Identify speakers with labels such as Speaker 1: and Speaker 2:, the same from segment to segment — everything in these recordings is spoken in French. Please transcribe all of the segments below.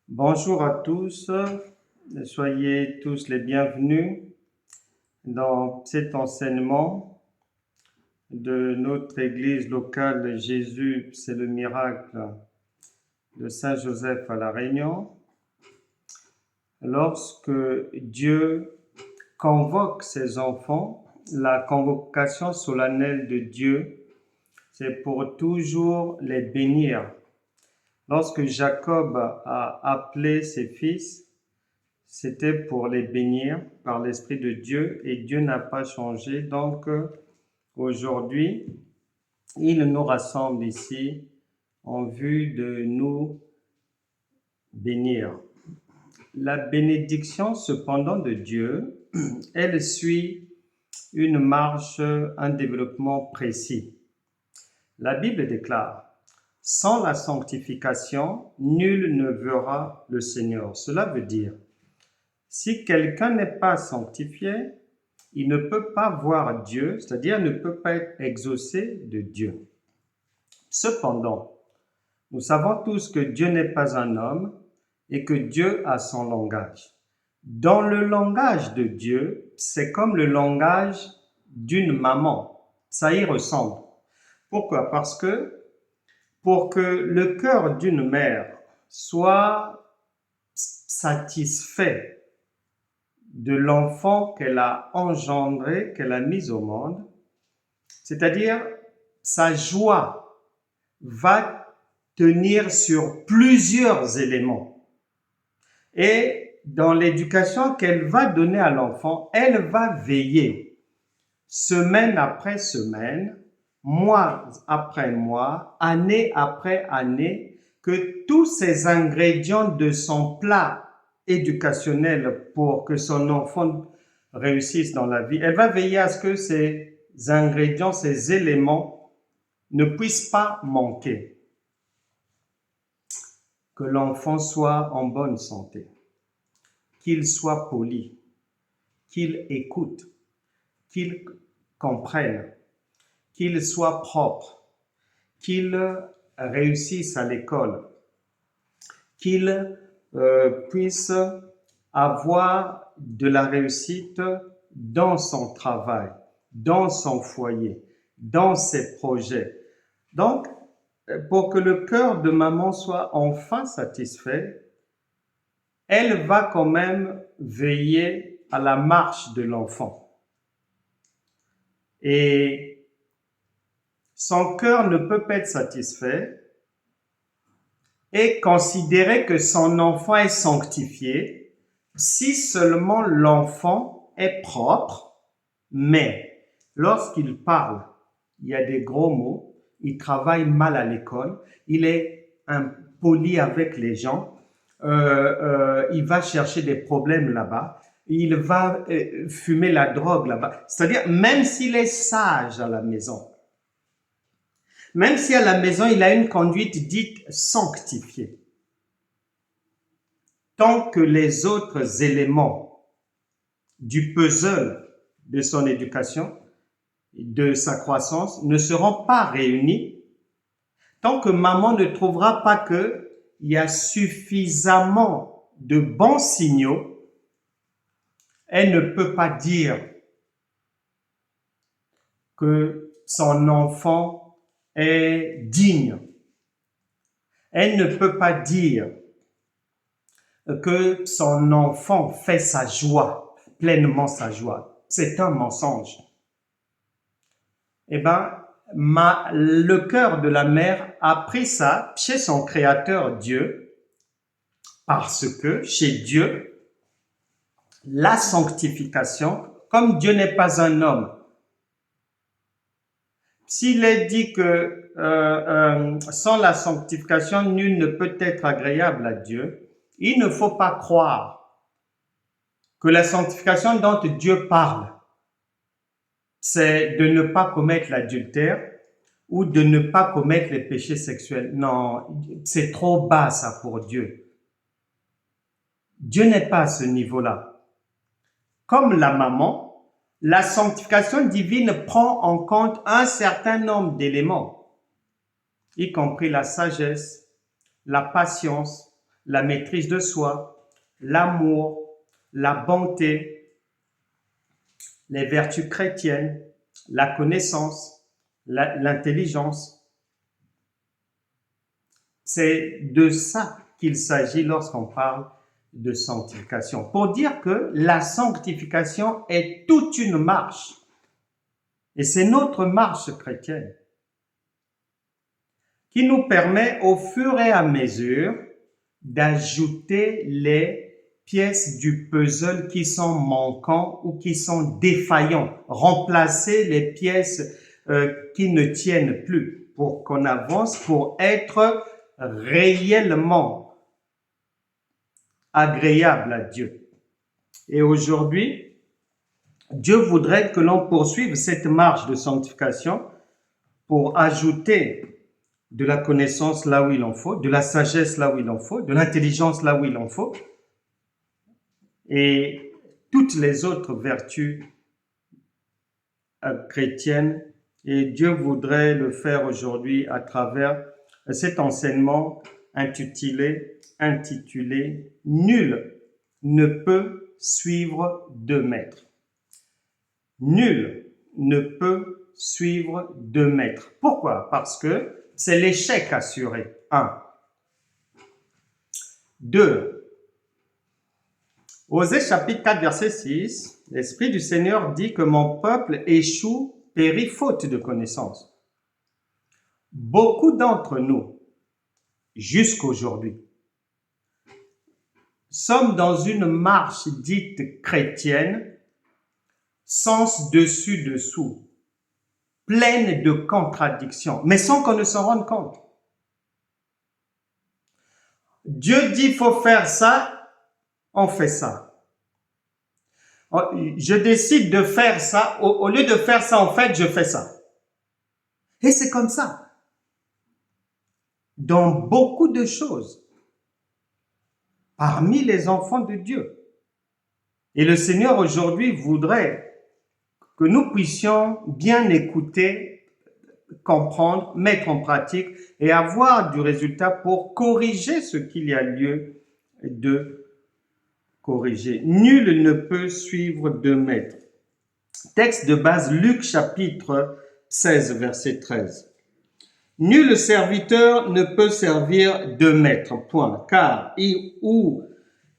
Speaker 1: Bonjour à tous, soyez tous les bienvenus dans cet enseignement de notre église locale Jésus, c'est le miracle de Saint-Joseph à La Réunion. Lorsque Dieu convoque ses enfants, la convocation solennelle de Dieu, c'est pour toujours les bénir. Lorsque Jacob a appelé ses fils, c'était pour les bénir par l'Esprit de Dieu et Dieu n'a pas changé. Donc aujourd'hui, il nous rassemble ici en vue de nous bénir. La bénédiction cependant de Dieu, elle suit une marche, un développement précis. La Bible déclare: sans la sanctification, nul ne verra le Seigneur. Cela veut dire, si quelqu'un n'est pas sanctifié, il ne peut pas voir Dieu, c'est-à-dire ne peut pas être exaucé de Dieu. Cependant, nous savons tous que Dieu n'est pas un homme et que Dieu a son langage. Dans le langage de Dieu, c'est comme le langage d'une maman. Ça y ressemble. Pourquoi? Parce que pour que le cœur d'une mère soit satisfait de l'enfant qu'elle a engendré, qu'elle a mis au monde, c'est-à-dire sa joie va tenir sur plusieurs éléments. Et dans l'éducation qu'elle va donner à l'enfant, elle va veiller semaine après semaine, mois après mois, année après année, que tous ces ingrédients de son plat éducationnel pour que son enfant réussisse dans la vie, elle va veiller à ce que ces ingrédients, ces éléments ne puissent pas manquer. Que l'enfant soit en bonne santé, qu'il soit poli, qu'il écoute, qu'il comprenne, qu'il soit propre, qu'il réussisse à l'école, qu'il puisse avoir de la réussite dans son travail, dans son foyer, dans ses projets. Donc, pour que le cœur de maman soit enfin satisfait, elle va quand même veiller à la marche de l'enfant. Et son cœur ne peut pas être satisfait et considérer que son enfant est sanctifié si seulement l'enfant est propre, mais lorsqu'il parle, il y a des gros mots, il travaille mal à l'école, il est impoli avec les gens, il va chercher des problèmes là-bas, il va fumer la drogue là-bas. C'est-à-dire, même s'il est sage à la maison, même si à la maison il a une conduite dite sanctifiée, tant que les autres éléments du puzzle de son éducation, de sa croissance, ne seront pas réunis, tant que maman ne trouvera pas qu'il y a suffisamment de bons signaux, elle ne peut pas dire que son enfant est digne. Elle ne peut pas dire que son enfant fait sa joie, pleinement sa joie. C'est un mensonge. Eh bien, le cœur de la mère a pris ça chez son créateur Dieu, parce que chez Dieu, la sanctification, comme Dieu n'est pas un homme, s'il est dit que sans la sanctification, nul ne peut être agréable à Dieu, il ne faut pas croire que la sanctification dont Dieu parle, c'est de ne pas commettre l'adultère ou de ne pas commettre les péchés sexuels. Non, c'est trop bas ça pour Dieu. Dieu n'est pas à ce niveau-là. Comme la maman, la sanctification divine prend en compte un certain nombre d'éléments, y compris la sagesse, la patience, la maîtrise de soi, l'amour, la bonté, les vertus chrétiennes, la connaissance, l'intelligence. C'est de ça qu'il s'agit lorsqu'on parle de sanctification. Pour dire que la sanctification est toute une marche. Et c'est notre marche chrétienne qui nous permet au fur et à mesure d'ajouter les pièces du puzzle qui sont manquants ou qui sont défaillants, remplacer les pièces qui ne tiennent plus pour qu'on avance, pour être réellement agréable à Dieu. Et aujourd'hui, Dieu voudrait que l'on poursuive cette marche de sanctification pour ajouter de la connaissance là où il en faut, de la sagesse là où il en faut, de l'intelligence là où il en faut, et toutes les autres vertus chrétiennes. Et Dieu voudrait le faire aujourd'hui à travers cet enseignement intitulé « Nul ne peut suivre deux maîtres ». Nul ne peut suivre deux maîtres. Pourquoi? Parce que c'est l'échec assuré. 1. 2. Osée chapitre 4, verset 6, l'Esprit du Seigneur dit que mon peuple échoue, périt faute de connaissance. Beaucoup d'entre nous, jusqu'aujourd'hui, sommes dans une marche dite chrétienne, sens dessus-dessous, pleine de contradictions, mais sans qu'on ne s'en rende compte. Dieu dit, il faut faire ça, on fait ça. Je décide de faire ça, au lieu de faire ça, en fait, je fais ça. Et c'est comme ça. Dans beaucoup de choses, parmi les enfants de Dieu. Et le Seigneur aujourd'hui voudrait que nous puissions bien écouter, comprendre, mettre en pratique et avoir du résultat pour corriger ce qu'il y a lieu de corriger. Nul ne peut suivre deux maîtres. Texte de base, Luc chapitre 16, verset 13. Nul serviteur ne peut servir deux maîtres, point, car ou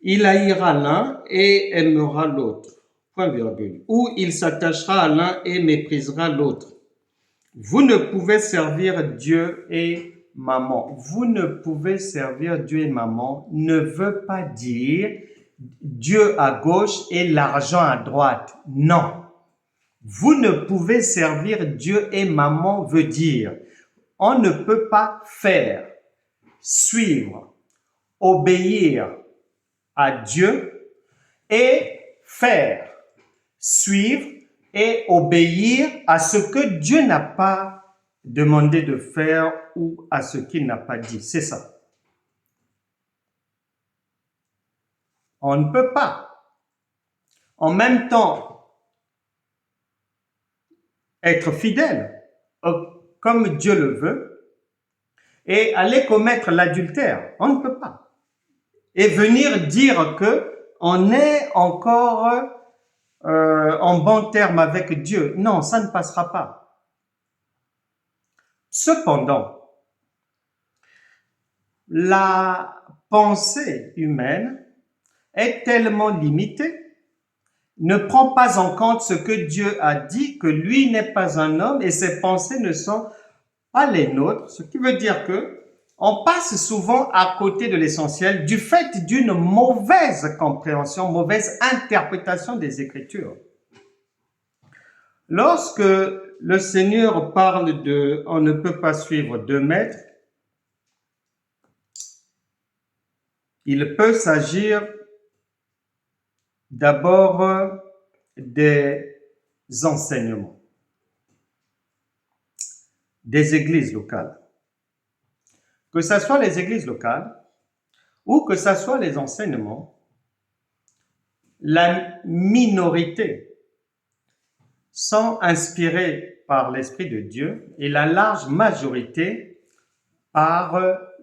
Speaker 1: il haïra l'un et aimera l'autre, point virgule, ou il s'attachera à l'un et méprisera l'autre. Vous ne pouvez servir Dieu et maman. Vous ne pouvez servir Dieu et maman ne veut pas dire Dieu à gauche et l'argent à droite. Non. Vous ne pouvez servir Dieu et maman veut dire on ne peut pas faire, suivre, obéir à Dieu et faire, suivre et obéir à ce que Dieu n'a pas demandé de faire ou à ce qu'il n'a pas dit. C'est ça. On ne peut pas en même temps être fidèle comme Dieu le veut et aller commettre l'adultère. On ne peut pas. Et venir dire que on est encore en bon terme avec Dieu. Non, ça ne passera pas. Cependant, la pensée humaine est tellement limitée, ne prend pas en compte ce que Dieu a dit, que lui n'est pas un homme et ses pensées ne sont pas les nôtres, ce qui veut dire que on passe souvent à côté de l'essentiel du fait d'une mauvaise compréhension, mauvaise interprétation des Écritures. Lorsque le Seigneur parle de « on ne peut pas suivre deux maîtres », il peut s'agir d'abord des enseignements, des églises locales. Que ce soit les églises locales ou que ce soit les enseignements, la minorité sont inspirés par l'Esprit de Dieu et la large majorité par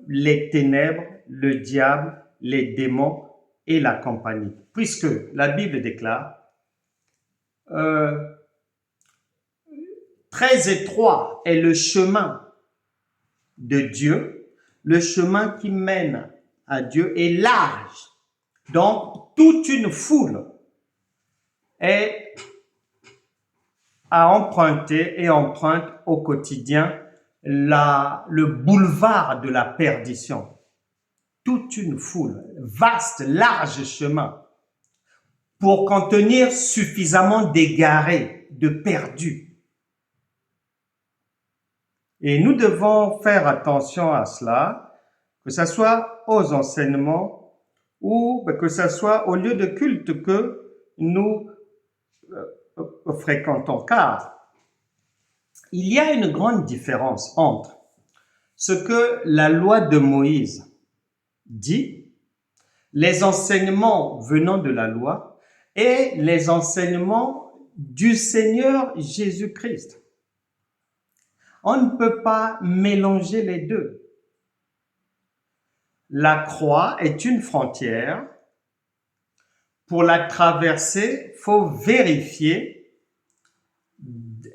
Speaker 1: les ténèbres, le diable, les démons et la compagnie. Puisque la Bible déclare, très étroit est le chemin de Dieu, le chemin qui mène à Dieu est large. Donc, toute une foule est à emprunter et emprunte au quotidien le boulevard de la perdition. Toute une foule, vaste, large chemin pour contenir suffisamment d'égarés, de perdus. Et nous devons faire attention à cela, que ce soit aux enseignements ou que ce soit au lieu de culte que nous fréquentons, car il y a une grande différence entre ce que la loi de Moïse dit, les enseignements venant de la loi et les enseignements du Seigneur Jésus-Christ. On ne peut pas mélanger les deux. La croix est une frontière. Pour la traverser, il faut vérifier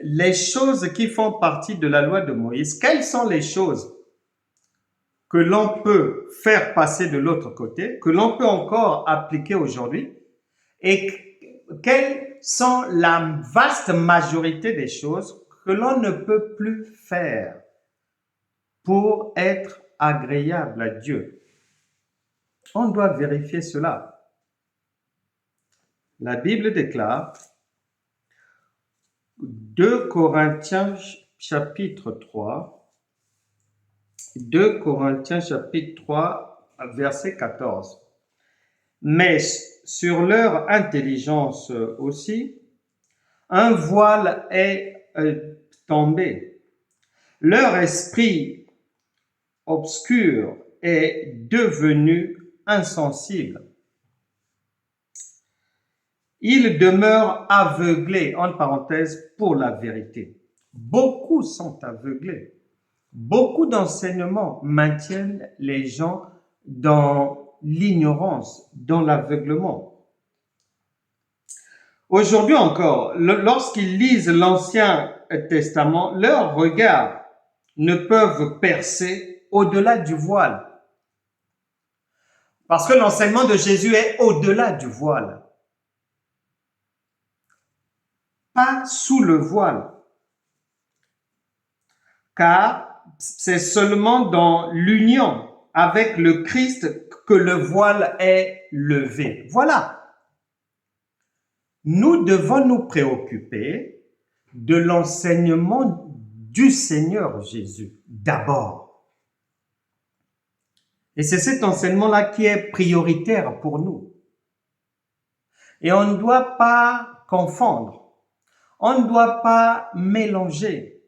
Speaker 1: les choses qui font partie de la loi de Moïse. Quelles sont les choses que l'on peut faire passer de l'autre côté, que l'on peut encore appliquer aujourd'hui, et quelles sont la vaste majorité des choses que l'on ne peut plus faire pour être agréable à Dieu. On doit vérifier cela. La Bible déclare, 2 Corinthiens chapitre 3, 2 Corinthiens chapitre 3, verset 14. Mais sur leur intelligence aussi, un voile est tombé. Leur esprit obscur est devenu insensible. Ils demeurent aveuglés, entre parenthèses, pour la vérité. Beaucoup sont aveuglés. Beaucoup d'enseignements maintiennent les gens dans l'ignorance, dans l'aveuglement. Aujourd'hui encore, lorsqu'ils lisent l'Ancien Testament, leurs regards ne peuvent percer au-delà du voile. Parce que l'enseignement de Jésus est au-delà du voile. Pas sous le voile. Car c'est seulement dans l'union avec le Christ que le voile est levé. Voilà. Nous devons nous préoccuper de l'enseignement du Seigneur Jésus d'abord. Et c'est cet enseignement-là qui est prioritaire pour nous. Et on ne doit pas confondre. On ne doit pas mélanger.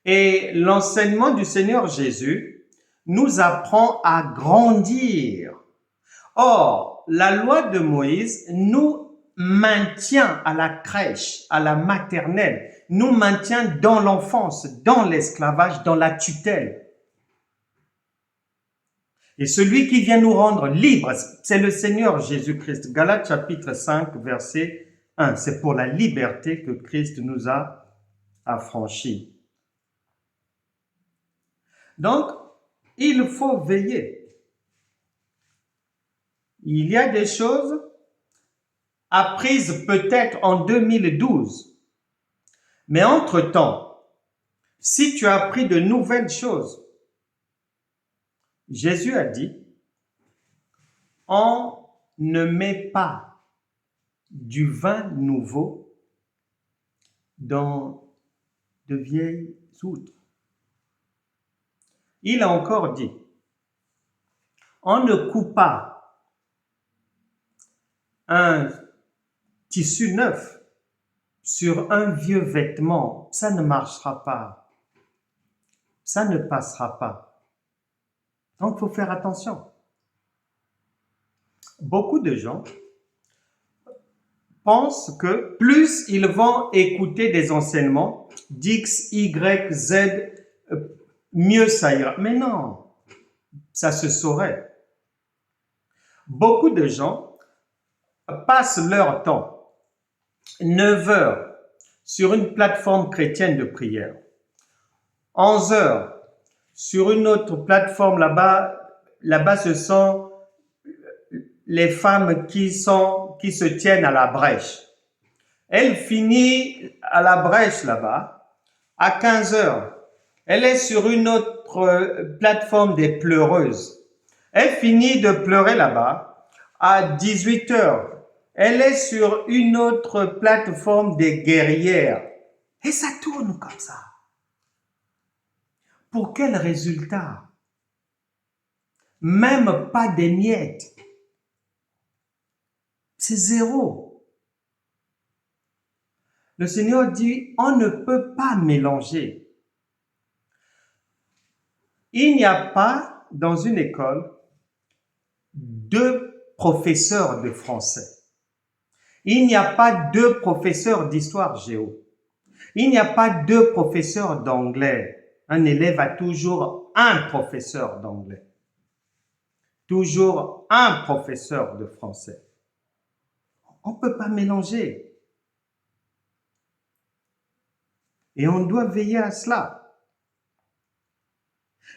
Speaker 1: Et l'enseignement du Seigneur Jésus nous apprend à grandir. Or, la loi de Moïse nous maintient à la crèche, à la maternelle, nous maintient dans l'enfance, dans l'esclavage, dans la tutelle. Et celui qui vient nous rendre libres, c'est le Seigneur Jésus-Christ. Galates chapitre 5, verset 1. C'est pour la liberté que Christ nous a affranchis. Donc, il faut veiller. Il y a des choses apprises peut-être en 2012. Mais entre-temps, si tu as appris de nouvelles choses, Jésus a dit, on ne met pas du vin nouveau dans de vieilles outres. Il a encore dit, on ne coupe pas un tissu neuf sur un vieux vêtement. Ça ne marchera pas. Ça ne passera pas. Donc, il faut faire attention. Beaucoup de gens pensent que plus ils vont écouter des enseignements d'X, Y, Z, mieux ça ira. Mais non. ça se saurait. Beaucoup de gens passent leur temps, 9 heures, sur une plateforme chrétienne de prière, 11 heures, sur une autre plateforme là-bas ce sont les femmes qui se tiennent à la brèche. Elle finit à la brèche là-bas, à 15 heures. Elle est sur une autre plateforme des pleureuses. Elle finit de pleurer là-bas, à 18 heures. Elle est sur une autre plateforme des guerrières. Et ça tourne comme ça. Pour quel résultat? Même pas des miettes. C'est zéro. Le Seigneur dit, on ne peut pas mélanger. Il n'y a pas dans une école 2 professeurs de français. Il n'y a pas 2 professeurs d'histoire géo. Il n'y a pas 2 professeurs d'anglais. Un élève a toujours un professeur d'anglais. Toujours un professeur de français. On ne peut pas mélanger. Et on doit veiller à cela.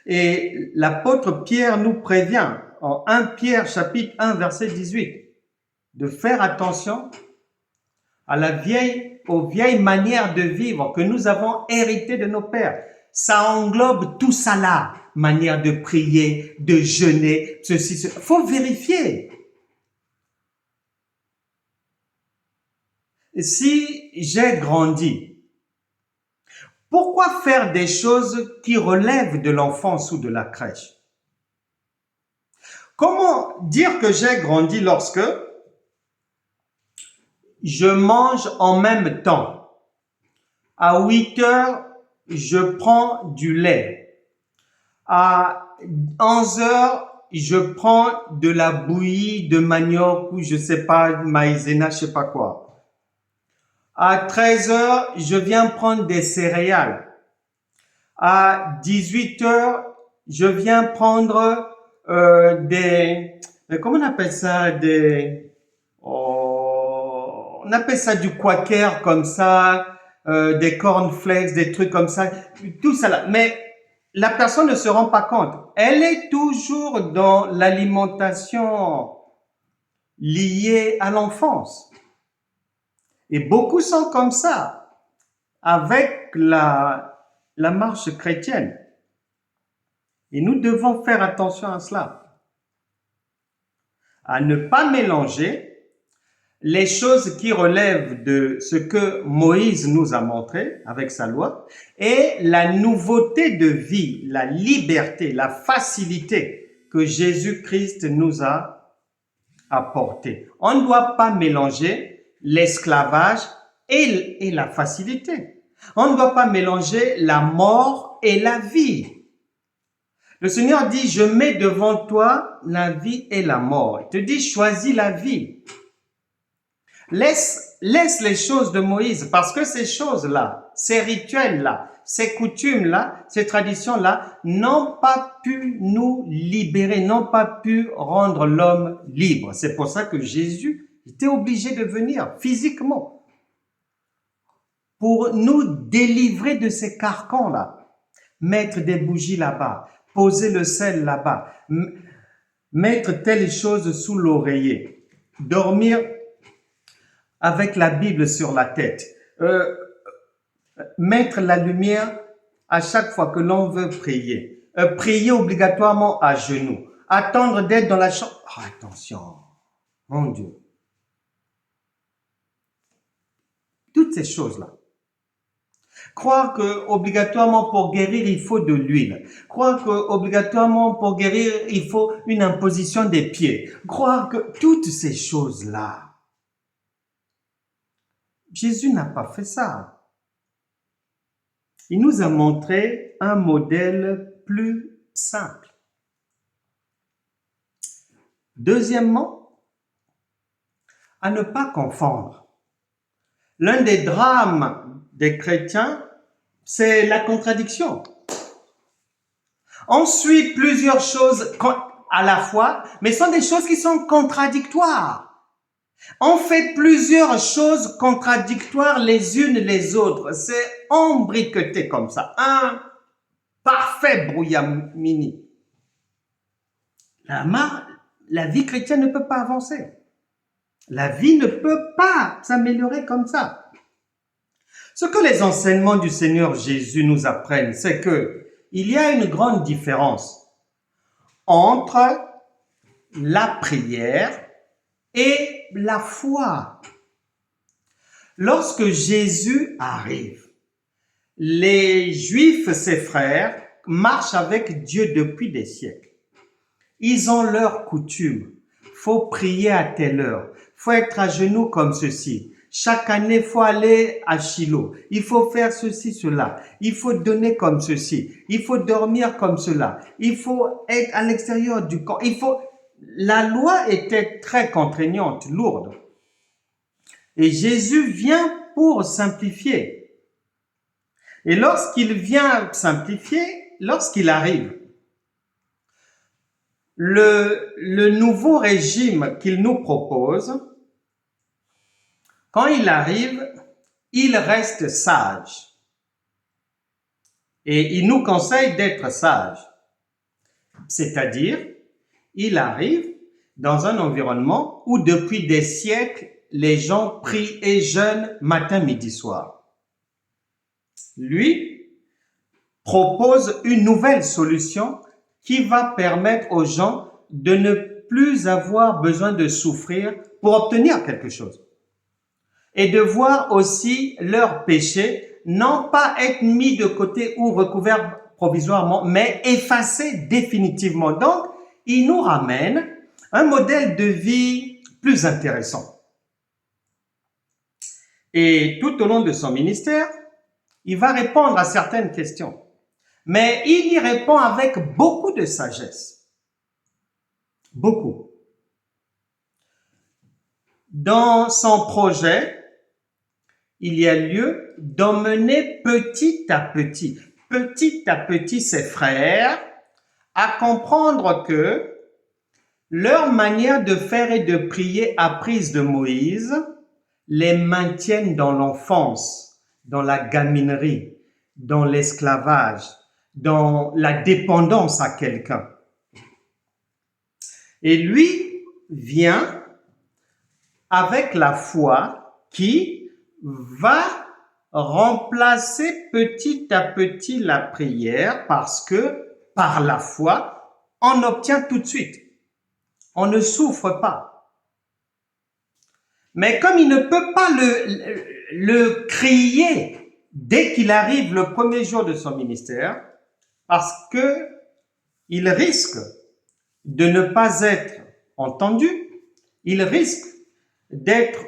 Speaker 1: Et l'apôtre Pierre nous prévient en 1 Pierre chapitre 1 verset 18 de faire attention aux vieilles manières de vivre que nous avons héritées de nos pères. Ça englobe tout ça là, manière de prier, de jeûner, ceci. Faut vérifier. Si j'ai grandi, pourquoi faire des choses qui relèvent de l'enfance ou de la crèche? Comment dire que j'ai grandi lorsque je mange en même temps? À 8 heures, je prends du lait. À 11 heures, je prends de la bouillie de manioc ou je sais pas, maïzena, je sais pas quoi. À 13 heures, je viens prendre des céréales. À 18 heures, je viens prendre comment on appelle ça, on appelle ça du quaker comme ça, des cornflakes, des trucs comme ça, tout ça là. Mais la personne ne se rend pas compte. Elle est toujours dans l'alimentation liée à l'enfance. Et beaucoup sont comme ça avec la marche chrétienne. Et nous devons faire attention à cela. À ne pas mélanger les choses qui relèvent de ce que Moïse nous a montré avec sa loi et la nouveauté de vie, la liberté, la facilité que Jésus-Christ nous a apporté. On ne doit pas mélanger l'esclavage et la facilité. On ne doit pas mélanger la mort et la vie. Le Seigneur dit, je mets devant toi la vie et la mort. Il te dit, choisis la vie. Laisse les choses de Moïse, parce que ces choses-là, ces rituels-là, ces coutumes-là, ces traditions-là n'ont pas pu nous libérer, n'ont pas pu rendre l'homme libre. C'est pour ça que Jésus était obligé de venir physiquement pour nous délivrer de ces carcans-là. Mettre des bougies là-bas, poser le sel là-bas, mettre telle chose sous l'oreiller, dormir avec la Bible sur la tête, mettre la lumière à chaque fois que l'on veut prier, prier obligatoirement à genoux, attendre d'être dans la chambre. Oh, attention, mon Dieu. Toutes ces choses-là. Croire que obligatoirement pour guérir, il faut de l'huile. Croire que obligatoirement pour guérir, il faut une imposition des pieds. Croire que toutes ces choses-là. Jésus n'a pas fait ça. Il nous a montré un modèle plus simple. Deuxièmement, à ne pas confondre. L'un des drames des chrétiens, c'est la contradiction. On suit plusieurs choses à la fois, mais ce sont des choses qui sont contradictoires. On fait plusieurs choses contradictoires les unes les autres. C'est embriqueté comme ça. Un parfait brouillamini. La vie chrétienne ne peut pas avancer. La vie ne peut pas s'améliorer comme ça. Ce que les enseignements du Seigneur Jésus nous apprennent, c'est que il y a une grande différence entre la prière et la foi. Lorsque Jésus arrive, les Juifs, ses frères, marchent avec Dieu depuis des siècles. Ils ont leur coutume. Faut prier à telle heure. Faut être à genoux comme ceci. Chaque année, faut aller à Shiloh. Il faut faire ceci, cela. Il faut donner comme ceci. Il faut dormir comme cela. Il faut être à l'extérieur du camp. La loi était très contraignante, lourde. Et Jésus vient pour simplifier. Et lorsqu'il vient simplifier, lorsqu'il arrive, le nouveau régime qu'il nous propose, quand il arrive, il reste sage. Et il nous conseille d'être sage. C'est-à-dire, il arrive dans un environnement où depuis des siècles, les gens prient et jeûnent matin, midi, soir. Lui propose une nouvelle solution qui va permettre aux gens de ne plus avoir besoin de souffrir pour obtenir quelque chose. Et de voir aussi leurs péchés non pas être mis de côté ou recouverts provisoirement, mais effacés définitivement. Donc, il nous ramène un modèle de vie plus intéressant. Et tout au long de son ministère, il va répondre à certaines questions. Mais il y répond avec beaucoup de sagesse. Beaucoup. Dans son projet, il y a lieu d'emmener petit à petit ses frères à comprendre que leur manière de faire et de prier apprise de Moïse les maintiennent dans l'enfance, dans la gaminerie, dans l'esclavage, dans la dépendance à quelqu'un. Et lui vient avec la foi qui va remplacer petit à petit la prière parce que par la foi, on obtient tout de suite. On ne souffre pas. Mais comme il ne peut pas le crier dès qu'il arrive le premier jour de son ministère, parce que il risque de ne pas être entendu, il risque d'être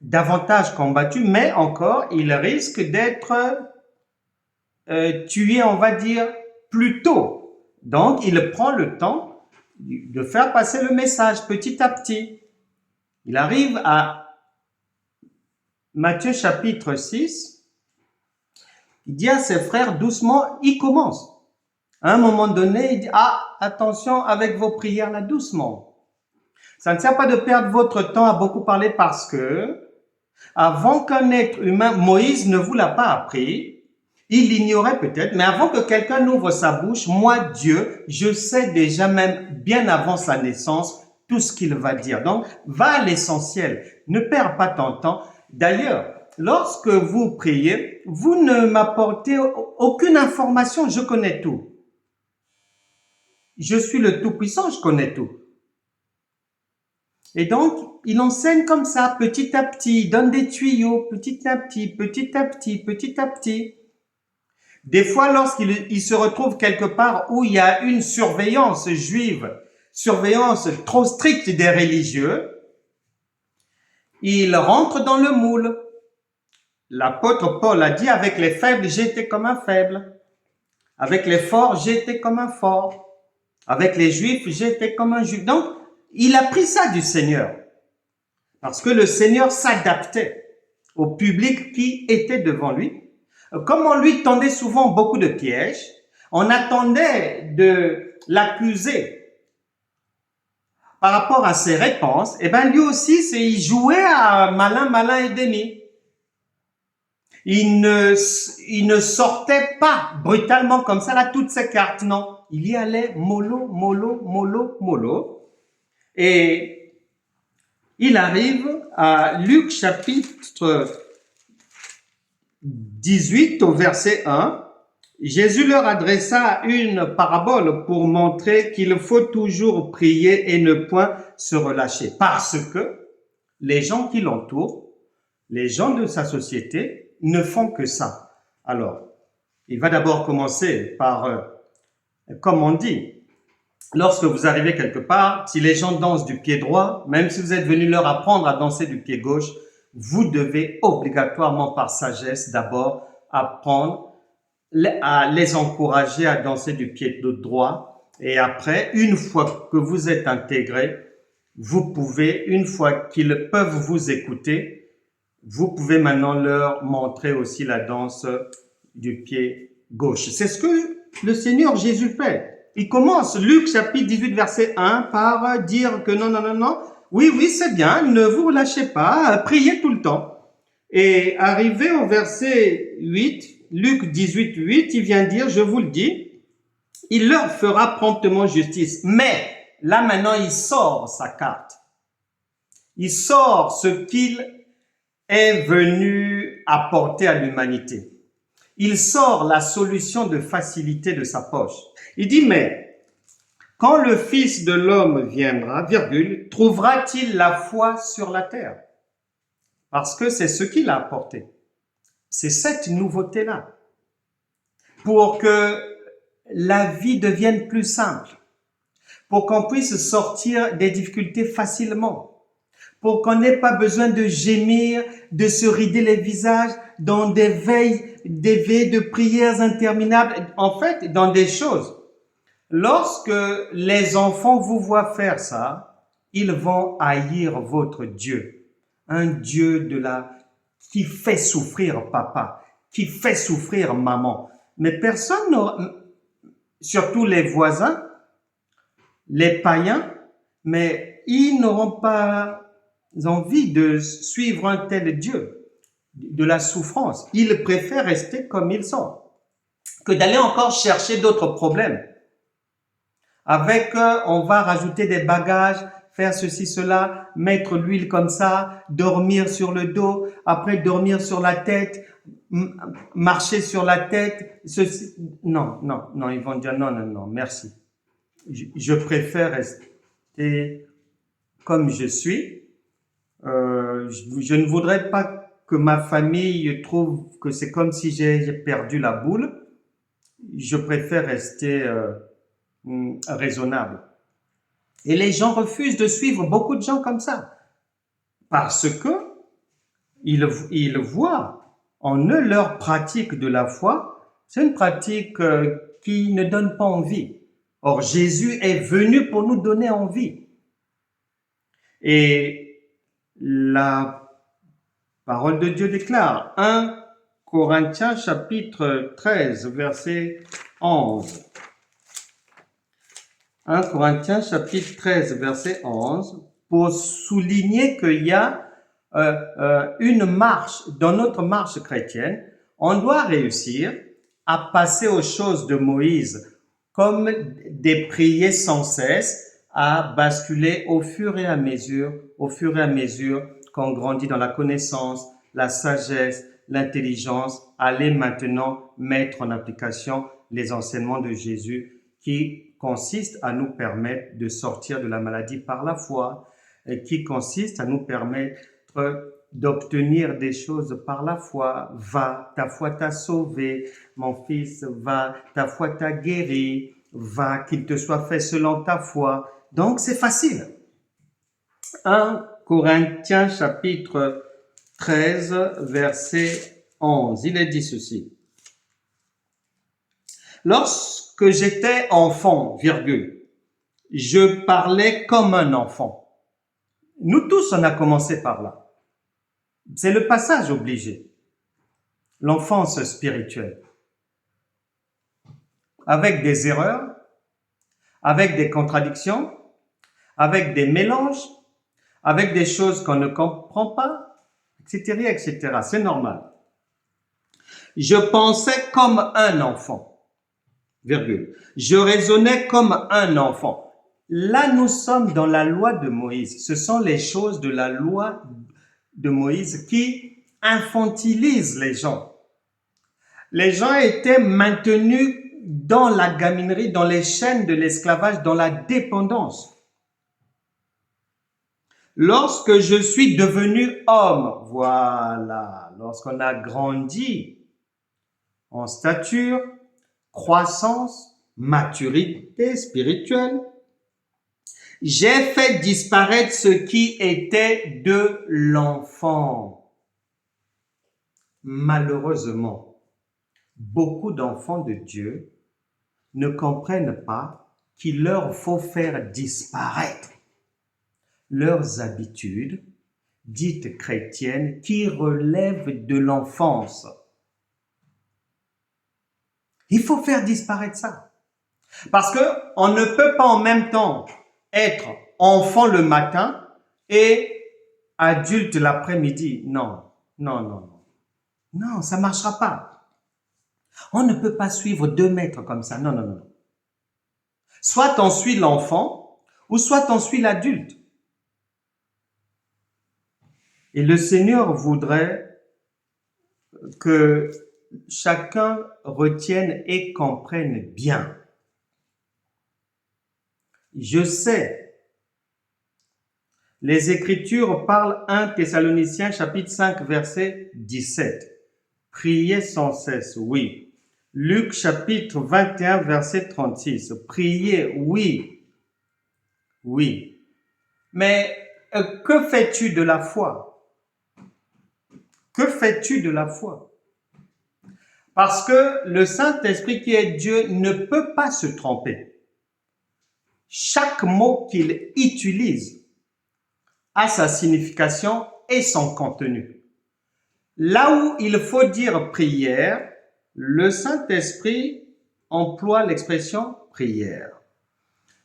Speaker 1: davantage combattu, mais encore, il risque d'être tué, on va dire, plus tôt. Donc, il prend le temps de faire passer le message petit à petit. Il arrive à Matthieu chapitre 6, il dit à ses frères doucement, il commence. À un moment donné, il dit, attention avec vos prières là, doucement. Ça ne sert pas de perdre votre temps à beaucoup parler parce que, avant qu'un être humain, Moïse ne vous l'a pas appris, il l'ignorait peut-être, mais avant que quelqu'un n'ouvre sa bouche, moi, Dieu, je sais déjà même bien avant sa naissance tout ce qu'il va dire. Donc, va à l'essentiel. Ne perds pas ton temps. D'ailleurs, lorsque vous priez, vous ne m'apportez aucune information, je connais tout. Je suis le Tout-Puissant, je connais tout. Et donc, il enseigne comme ça, petit à petit, il donne des tuyaux, petit à petit, petit à petit, petit à petit. Des fois, lorsqu'il se retrouve quelque part où il y a une surveillance juive, surveillance trop stricte des religieux, il rentre dans le moule. L'apôtre Paul a dit, avec les faibles, j'étais comme un faible. Avec les forts, j'étais comme un fort. Avec les juifs, j'étais comme un juif. Donc, il a pris ça du Seigneur. Parce que le Seigneur s'adaptait au public qui était devant lui. Comme on lui tendait souvent beaucoup de pièges, On attendait de l'accuser par rapport à ses réponses. Et ben lui aussi, il jouait à malin, malin et demi. Il ne sortait pas brutalement comme ça, là, toutes ses cartes, non. Il y allait mollo, mollo, mollo, mollo. Et il arrive à Luc chapitre 18 au verset 1. Jésus leur adressa une parabole pour montrer qu'il faut toujours prier et ne point se relâcher. Parce que les gens qui l'entourent, les gens de sa société, ne font que ça. Alors, il va d'abord commencer par, comme on dit, lorsque vous arrivez quelque part, si les gens dansent du pied droit, même si vous êtes venu leur apprendre à danser du pied gauche, vous devez obligatoirement par sagesse d'abord apprendre à les encourager à danser du pied droit. Et après, une fois que vous êtes intégré, vous pouvez, une fois qu'ils peuvent vous écouter, vous pouvez maintenant leur montrer aussi la danse du pied gauche. C'est ce que le Seigneur Jésus fait. Il commence Luc chapitre 18 verset 1 par dire que non, oui, c'est bien, ne vous relâchez pas, priez tout le temps. Et arrivé au verset 8, Luc 18, 8, il vient dire, je vous le dis, il leur fera promptement justice. Mais là maintenant, il sort sa carte. Il sort ce qu'il est venu apporter à l'humanité. Il sort la solution de facilité de sa poche. Il dit, mais quand le Fils de l'homme viendra, virgule, trouvera-t-il la foi sur la terre? Parce que c'est ce qu'il a apporté. C'est cette nouveauté-là. Pour que la vie devienne plus simple. Pour qu'on puisse sortir des difficultés facilement. Pour qu'on n'ait pas besoin de gémir, de se rider les visages dans des veilles de prières interminables. En fait, dans des choses. Lorsque les enfants vous voient faire ça, ils vont haïr votre Dieu. Un Dieu qui fait souffrir papa, qui fait souffrir maman. Mais personne n'aura, surtout les voisins, les païens, mais ils n'auront pas envie de suivre un tel Dieu, de la souffrance. Ils préfèrent rester comme ils sont, que d'aller encore chercher d'autres problèmes. Avec on va rajouter des bagages, faire ceci, cela, mettre l'huile comme ça, dormir sur le dos, après dormir sur la tête, marcher sur la tête. Ceci. Non, ils vont dire non, merci. Je préfère rester comme je suis. Je ne voudrais pas que ma famille trouve que c'est comme si j'ai perdu la boule. Je préfère rester raisonnable. Et les gens refusent de suivre, beaucoup de gens comme ça, parce que ils voient en eux leur pratique de la foi. C'est une pratique qui ne donne pas envie. Or, Jésus est venu pour nous donner envie. Et la parole de Dieu déclare 1 Corinthiens chapitre 13 verset 11. 1 Corinthiens chapitre 13 verset 11 pour souligner qu'il y a une marche, dans notre marche chrétienne, on doit réussir à passer aux choses de Moïse comme des prières sans cesse, à basculer au fur et à mesure qu'on grandit dans la connaissance, la sagesse, l'intelligence, aller maintenant mettre en application les enseignements de Jésus qui consistent à nous permettre de sortir de la maladie par la foi, et qui consistent à nous permettre d'obtenir des choses par la foi. Va, ta foi t'a sauvé, mon fils, va, ta foi t'a guéri, va, qu'il te soit fait selon ta foi. Donc, c'est facile. 1 Corinthiens chapitre 13, verset 11. Il est dit ceci. Lorsque j'étais enfant, virgule, je parlais comme un enfant. Nous tous, on a commencé par là. C'est le passage obligé. L'enfance spirituelle. avec des erreurs, avec des contradictions, avec des mélanges, avec des choses qu'on ne comprend pas, etc., etc. C'est normal. Je pensais comme un enfant, virgule. Je raisonnais comme un enfant. Là, nous sommes dans la loi de Moïse. Ce sont les choses de la loi de Moïse qui infantilisent les gens. Les gens étaient maintenus dans la gaminerie, dans les chaînes de l'esclavage, dans la dépendance. Lorsque je suis devenu homme, voilà, lorsqu'on a grandi en stature, croissance, maturité spirituelle, j'ai fait disparaître ce qui était de l'enfant. Malheureusement, beaucoup d'enfants de Dieu ne comprennent pas qu'il leur faut faire disparaître leurs habitudes dites chrétiennes qui relèvent de l'enfance. Il faut faire disparaître ça. Parce que on ne peut pas en même temps être enfant le matin et adulte l'après-midi. Non, non, non, non. Non, ça ne marchera pas. On ne peut pas suivre 2 mètres comme ça. Non, non, non. Soit on suit l'enfant, ou soit on suit l'adulte. Et le Seigneur voudrait que chacun retienne et comprenne bien. Je sais, les Écritures parlent 1 Thessaloniciens chapitre 5 verset 17. Priez sans cesse, oui. Luc chapitre 21 verset 36. Priez, oui. Oui. Mais que fais-tu de la foi? Que fais-tu de la foi? Parce que le Saint-Esprit qui est Dieu ne peut pas se tromper. Chaque mot qu'il utilise a sa signification et son contenu. Là où il faut dire prière, le Saint-Esprit emploie l'expression prière.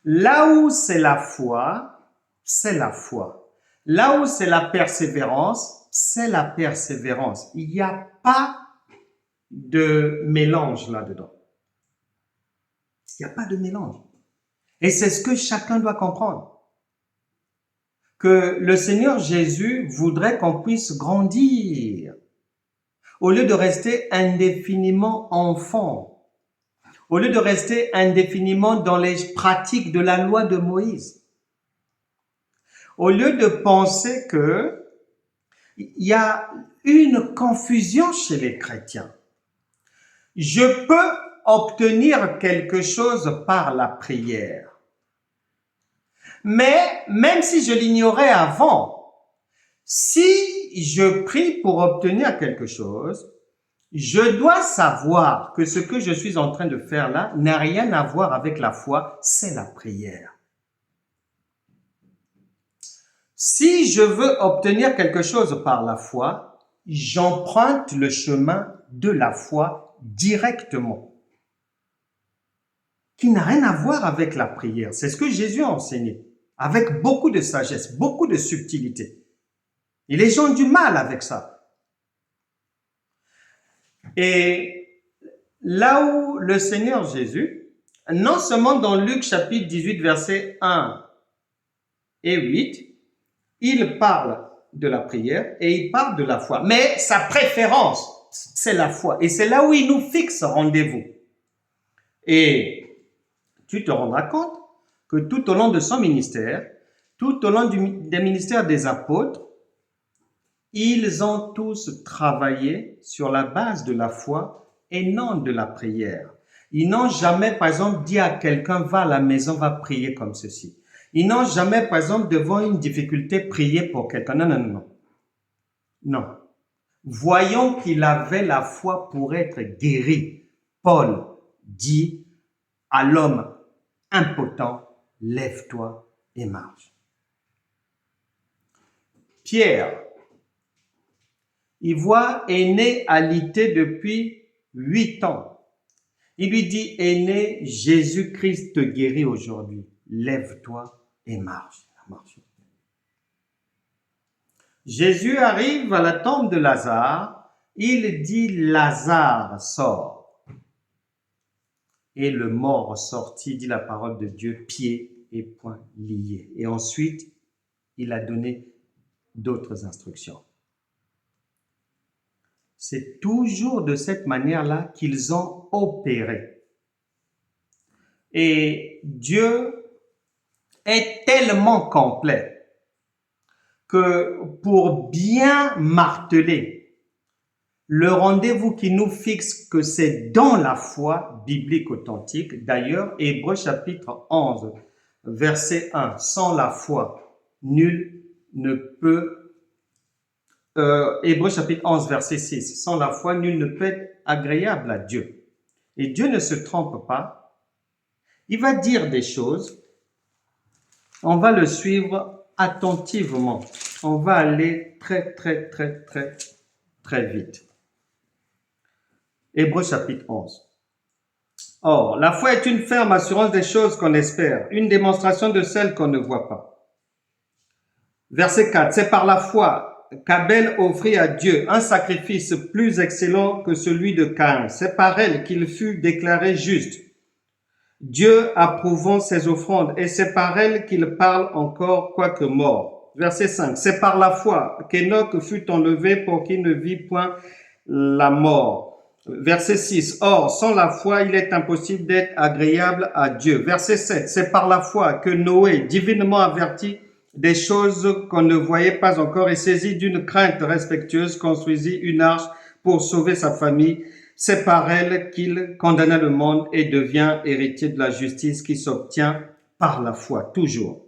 Speaker 1: Là où c'est la foi, c'est la foi. Là où c'est la persévérance, c'est la persévérance. Il n'y a pas de mélange là-dedans. Il n'y a pas de mélange. Et c'est ce que chacun doit comprendre. Que le Seigneur Jésus voudrait qu'on puisse grandir. Au lieu de rester indéfiniment enfant. Au lieu de rester indéfiniment dans les pratiques de la loi de Moïse. Au lieu de penser que il y a une confusion chez les chrétiens. Je peux obtenir quelque chose par la prière. Mais même si je l'ignorais avant, si je prie pour obtenir quelque chose, je dois savoir que ce que je suis en train de faire là n'a rien à voir avec la foi, c'est la prière. Si je veux obtenir quelque chose par la foi, j'emprunte le chemin de la foi directement, qui n'a rien à voir avec la prière. C'est ce que Jésus a enseigné, avec beaucoup de sagesse, beaucoup de subtilité. Et les gens ont du mal avec ça. Et là où le Seigneur Jésus, non seulement dans Luc chapitre 18, versets 1 et 8, il parle de la prière et il parle de la foi. Mais sa préférence, c'est la foi. Et c'est là où il nous fixe rendez-vous. Et tu te rendras compte que tout au long de son ministère, tout au long des ministères des apôtres, ils ont tous travaillé sur la base de la foi et non de la prière. Ils n'ont jamais, par exemple, dit à quelqu'un, va à la maison, va prier comme ceci. Ils n'ont jamais, par exemple, devant une difficulté, prié pour quelqu'un. Non, non, non, non. Non. Voyons qu'il avait la foi pour être guéri. Paul dit à l'homme impotent, lève-toi et marche. Pierre, il voit, est né alité depuis 8 ans. Il lui dit, aîné, Jésus-Christ te guérit aujourd'hui. Lève-toi et marche. Marche. Jésus arrive à la tombe de Lazare. Il dit, Lazare, sort. Et le mort sortit, dit la parole de Dieu, pieds et poings liés. Et ensuite, il a donné d'autres instructions. C'est toujours de cette manière-là qu'ils ont opéré. Et Dieu est tellement complet que pour bien marteler le rendez-vous qui nous fixe que c'est dans la foi biblique authentique, d'ailleurs, Hébreux chapitre 11, verset 1, sans la foi, nul ne peut Hébreux chapitre 11, verset 6. Sans la foi, nul ne peut être agréable à Dieu. Et Dieu ne se trompe pas. Il va dire des choses. On va le suivre attentivement. On va aller très vite. Hébreux chapitre 11. Or, la foi est une ferme assurance des choses qu'on espère, une démonstration de celles qu'on ne voit pas. Verset 4. C'est par la foi qu'Abel offrit à Dieu un sacrifice plus excellent que celui de Caïn. C'est par elle qu'il fut déclaré juste, Dieu approuvant ses offrandes, et c'est par elle qu'il parle encore quoique mort. Verset 5. C'est par la foi qu'Enoch fut enlevé pour qu'il ne vit point la mort. Verset 6. Or, sans la foi, il est impossible d'être agréable à Dieu. Verset 7. C'est par la foi que Noé, divinement averti des choses qu'on ne voyait pas encore et saisi d'une crainte respectueuse, construisit une arche pour sauver sa famille. C'est par elle qu'il condamna le monde et devient héritier de la justice qui s'obtient par la foi, toujours.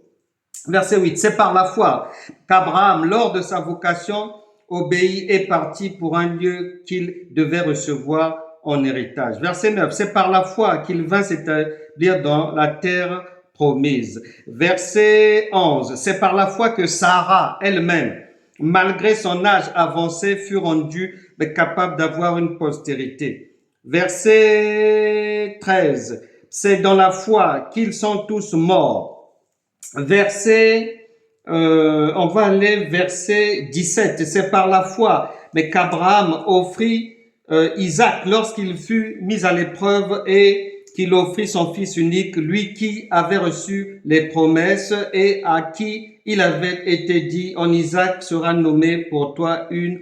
Speaker 1: Verset 8. C'est par la foi qu'Abraham, lors de sa vocation, obéit et partit pour un lieu qu'il devait recevoir en héritage. Verset 9. C'est par la foi qu'il vint s'établir dans la terre promise. Verset 11. C'est par la foi que Sarah elle-même, malgré son âge avancé, fut rendue capable d'avoir une postérité. Verset 13. C'est dans la foi qu'ils sont tous morts. On va aller verset 17. C'est par la foi qu'Abraham offrit Isaac lorsqu'il fut mis à l'épreuve et qu'il offrit son fils unique, lui qui avait reçu les promesses et à qui il avait été dit, en Isaac sera nommé pour toi une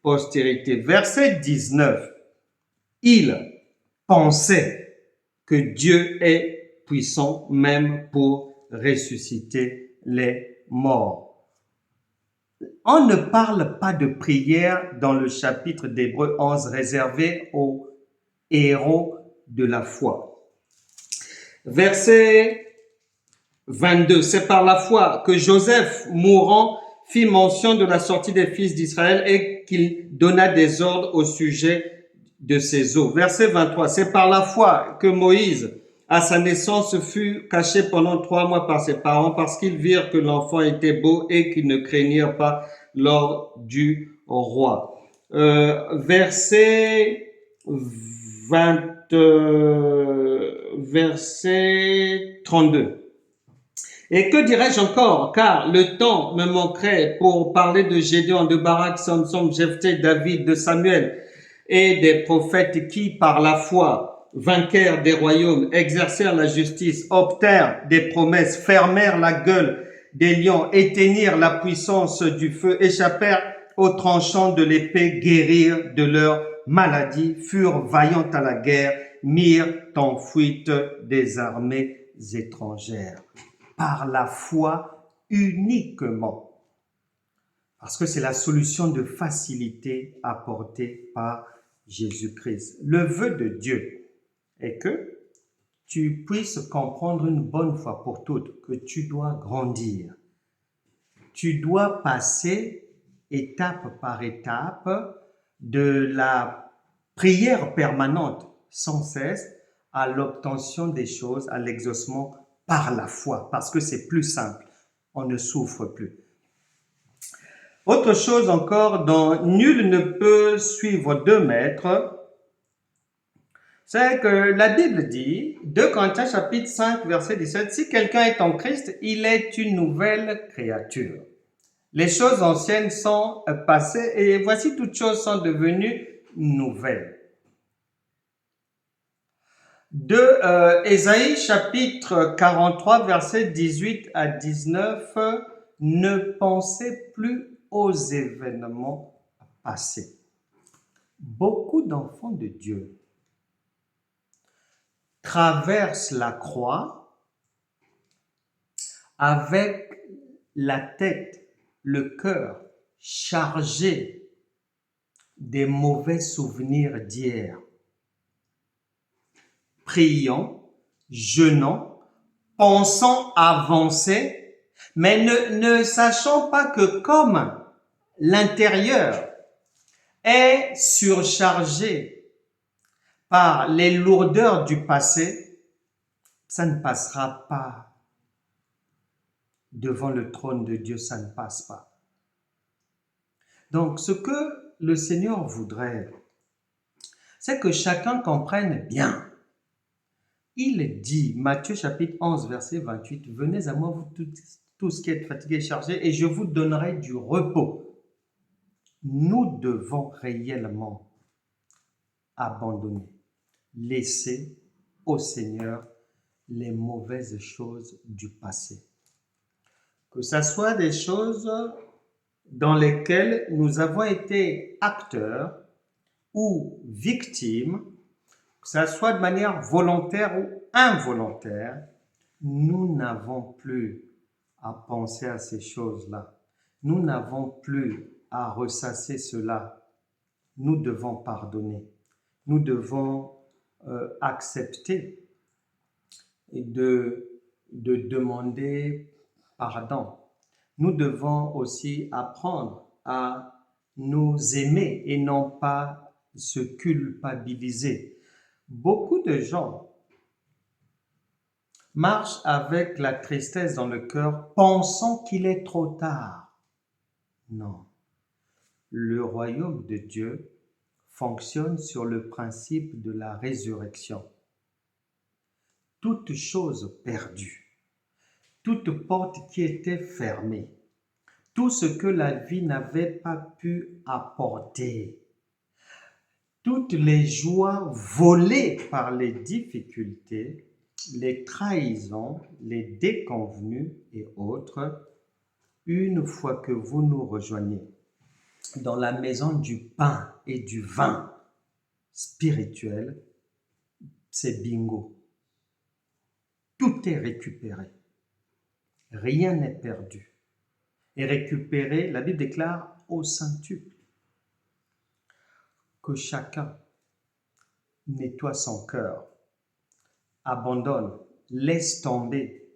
Speaker 1: postérité. Verset 19. Il pensait que Dieu est puissant même pour ressusciter les morts. On ne parle pas de prière dans le chapitre d'Hébreux 11 réservé aux héros de la foi. Verset 22. C'est par la foi que Joseph, mourant, fit mention de la sortie des fils d'Israël et qu'il donna des ordres au sujet de ses os. Verset 23. C'est par la foi que Moïse, à sa naissance, fut caché pendant 3 mois par ses parents parce qu'ils virent que l'enfant était beau et qu'ils ne craignirent pas l'ordre du roi. Verset 32. Et que dirais-je encore? Car le temps me manquerait pour parler de Gédéon, de Barak, Samson, Jephthé, David, de Samuel et des prophètes qui, par la foi, vainquèrent des royaumes, exercèrent la justice, obtinrent des promesses, fermèrent la gueule des lions, éteignirent la puissance du feu, échappèrent aux tranchants de l'épée, guérirent de leur maladie, furent vaillants à la guerre, mirent en fuite des armées étrangères. Par la foi uniquement. Parce que c'est la solution de facilité apportée par Jésus-Christ. Le vœu de Dieu est que tu puisses comprendre une bonne fois pour toutes que tu dois grandir. Tu dois passer étape par étape de la prière permanente sans cesse à l'obtention des choses, à l'exaucement par la foi, parce que c'est plus simple, on ne souffre plus. Autre chose encore, dont nul ne peut suivre 2 maîtres, C'est que la Bible dit, 2 Corinthiens chapitre 5, verset 17, si quelqu'un est en Christ, il est une nouvelle créature. Les choses anciennes sont passées et voici toutes choses sont devenues nouvelles. De Ésaïe chapitre 43, verset 18 à 19, ne pensez plus aux événements passés. Beaucoup d'enfants de Dieu traversent la croix avec la tête, le cœur chargé des mauvais souvenirs d'hier. Priant, jeûnant, pensant avancer, mais ne sachant pas que comme l'intérieur est surchargé par les lourdeurs du passé, ça ne passera pas. Devant le trône de Dieu, ça ne passe pas. Donc, ce que le Seigneur voudrait, c'est que chacun comprenne bien. Il dit, Matthieu chapitre 11, verset 28, « Venez à moi, vous tous qui êtes fatigués et chargés, et je vous donnerai du repos. » Nous devons réellement abandonner, laisser au Seigneur les mauvaises choses du passé. Que ce soit des choses dans lesquelles nous avons été acteurs ou victimes, que ce soit de manière volontaire ou involontaire, nous n'avons plus à penser à ces choses-là. Nous n'avons plus à ressasser cela. Nous devons pardonner. Nous devons accepter et de demander pardon. Nous devons aussi apprendre à nous aimer et non pas se culpabiliser. Beaucoup de gens marchent avec la tristesse dans le cœur, pensant qu'il est trop tard. Non. Le royaume de Dieu fonctionne sur le principe de la résurrection. Toute chose perdue, toute porte qui était fermée, tout ce que la vie n'avait pas pu apporter, toutes les joies volées par les difficultés, les trahisons, les déconvenues et autres, une fois que vous nous rejoignez dans la maison du pain et du vin spirituel, c'est bingo. Tout est récupéré. Rien n'est perdu. Et récupéré, la Bible déclare, au centuple. Que chacun nettoie son cœur, abandonne, laisse tomber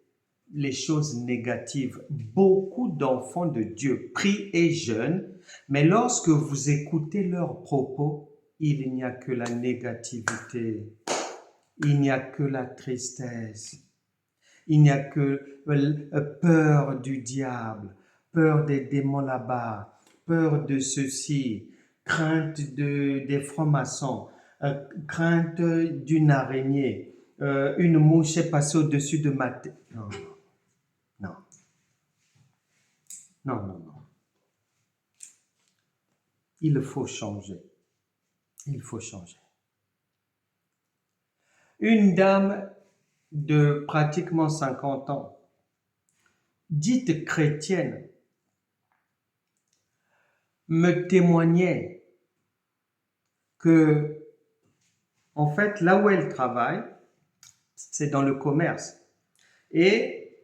Speaker 1: les choses négatives. Beaucoup d'enfants de Dieu prient et jeûnent, mais lorsque vous écoutez leurs propos, il n'y a que la négativité, il n'y a que la tristesse, il n'y a que peur du diable, peur des démons là-bas, peur de ceci, crainte des francs-maçons, crainte d'une araignée, une mouche est passée au-dessus de ma tête. Non, non, non, non, non. Il faut changer. Il faut changer. Une dame de pratiquement 50 ans, dite chrétienne, me témoignait que, en fait, là où elle travaille, c'est dans le commerce. Et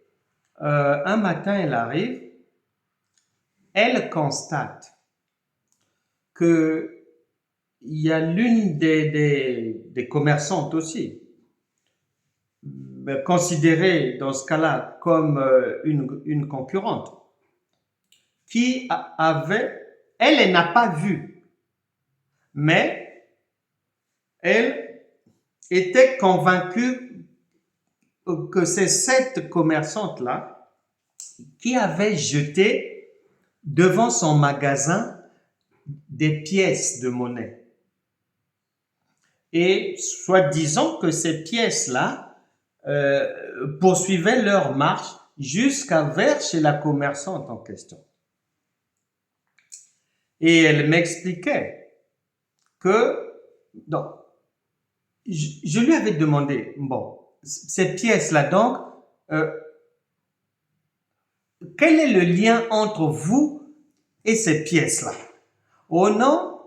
Speaker 1: un matin, elle arrive, elle constate qu'il y a l'une des commerçantes aussi, considérée dans ce cas-là comme une concurrente, qui elle n'a pas vu, mais elle était convaincue que c'est cette commerçante-là qui avait jeté devant son magasin des pièces de monnaie. et soi-disant que ces pièces-là poursuivaient leur marche jusqu'à vers chez la commerçante en question. Et elle m'expliquait que, donc, je lui avais demandé, bon, ces pièces-là, donc, quel est le lien entre vous et ces pièces-là? Oh non,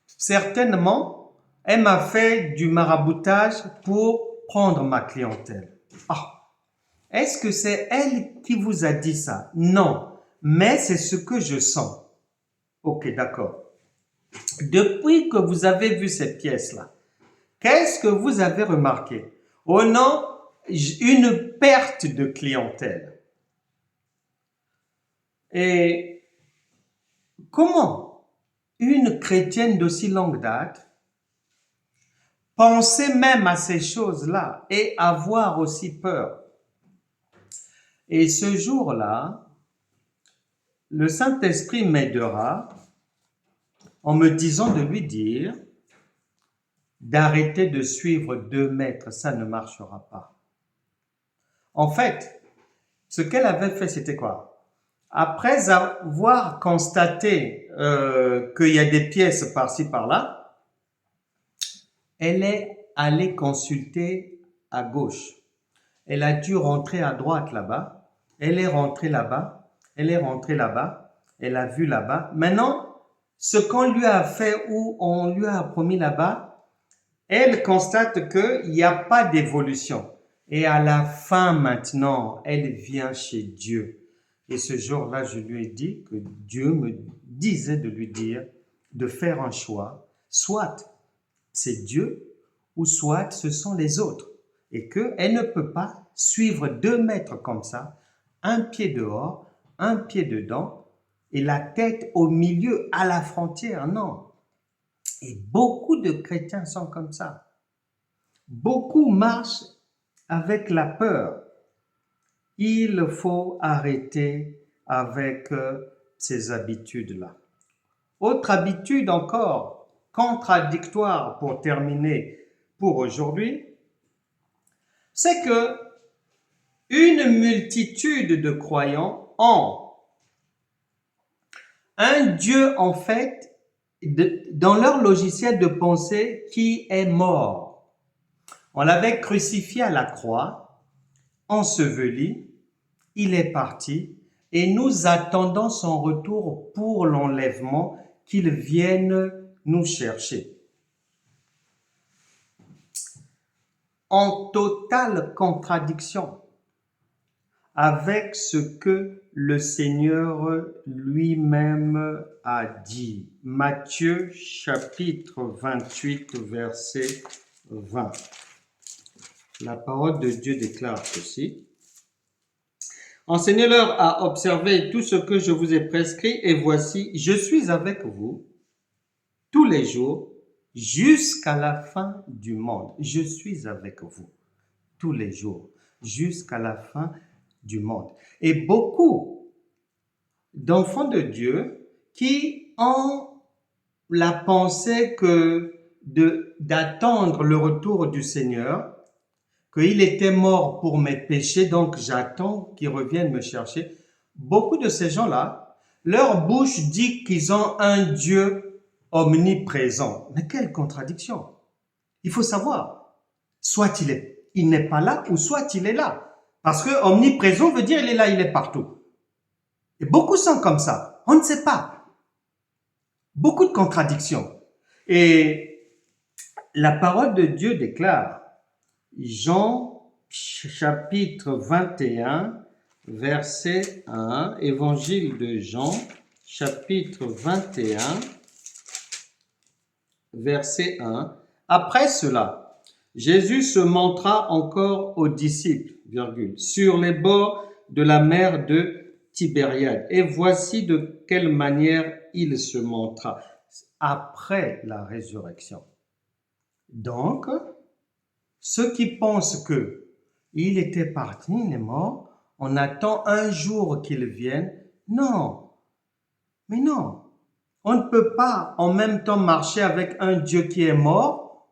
Speaker 1: certainement, elle m'a fait du maraboutage pour prendre ma clientèle. Ah, est-ce que c'est elle qui vous a dit ça? Non, mais c'est ce que je sens. Ok, d'accord. Depuis que vous avez vu cette pièce-là, qu'est-ce que vous avez remarqué? Oh non, une perte de clientèle. Et comment une chrétienne d'aussi longue date penser même à ces choses-là et avoir aussi peur? Et ce jour-là, le Saint-Esprit m'aidera en me disant de lui dire d'arrêter de suivre 2 maîtres, ça ne marchera pas. En fait, ce qu'elle avait fait, c'était quoi? Après avoir constaté qu'il y a des pièces par-ci, par-là, elle est allée consulter à gauche. Elle a dû rentrer à droite là-bas. Elle est rentrée là-bas. Elle est rentrée là-bas. Elle a vu là-bas. Maintenant, ce qu'on lui a fait ou on lui a promis là-bas, elle constate qu'il n'y a pas d'évolution. Et à la fin maintenant, elle vient chez Dieu. Et ce jour-là, je lui ai dit que Dieu me disait de lui dire de faire un choix. Soit c'est Dieu ou soit ce sont les autres. Et qu'elle ne peut pas suivre 2 maîtres comme ça, un pied dehors, un pied dedans, et la tête au milieu, à la frontière. Non. Et beaucoup de chrétiens sont comme ça. Beaucoup marchent avec la peur. Il faut arrêter avec ces habitudes-là. Autre habitude encore, contradictoire pour terminer pour aujourd'hui, c'est que une multitude de croyants ont un Dieu en fait dans leur logiciel de pensée qui est mort. On l'avait crucifié à la croix, enseveli, il est parti et nous attendons son retour pour l'enlèvement, qu'il vienne nous chercher. En totale contradiction avec ce que le Seigneur lui-même a dit. Matthieu chapitre 28, verset 20. La parole de Dieu déclare ceci. Enseignez-leur à observer tout ce que je vous ai prescrit, et voici, je suis avec vous tous les jours jusqu'à la fin du monde. Je suis avec vous tous les jours jusqu'à la fin du monde. Et beaucoup d'enfants de Dieu qui ont la pensée que d'attendre le retour du Seigneur, qu'il était mort pour mes péchés, donc j'attends qu'il revienne me chercher. Beaucoup de ces gens-là, leur bouche dit qu'ils ont un Dieu omniprésent. Mais quelle contradiction! Il faut savoir, soit il n'est pas là, ou soit il est là. Parce que omniprésent veut dire il est là, il est partout. Et beaucoup sont comme ça. On ne sait pas. Beaucoup de contradictions. Et la parole de Dieu déclare, Jean chapitre 21, verset 1, évangile de Jean chapitre 21, verset 1. Après cela, Jésus se montra encore aux disciples, sur les bords de la mer de Tibériade. Et voici de quelle manière il se montra après la résurrection. Donc, ceux qui pensent que il était parti, il est mort, on attend un jour qu'il vienne. Non, mais non. On ne peut pas en même temps marcher avec un Dieu qui est mort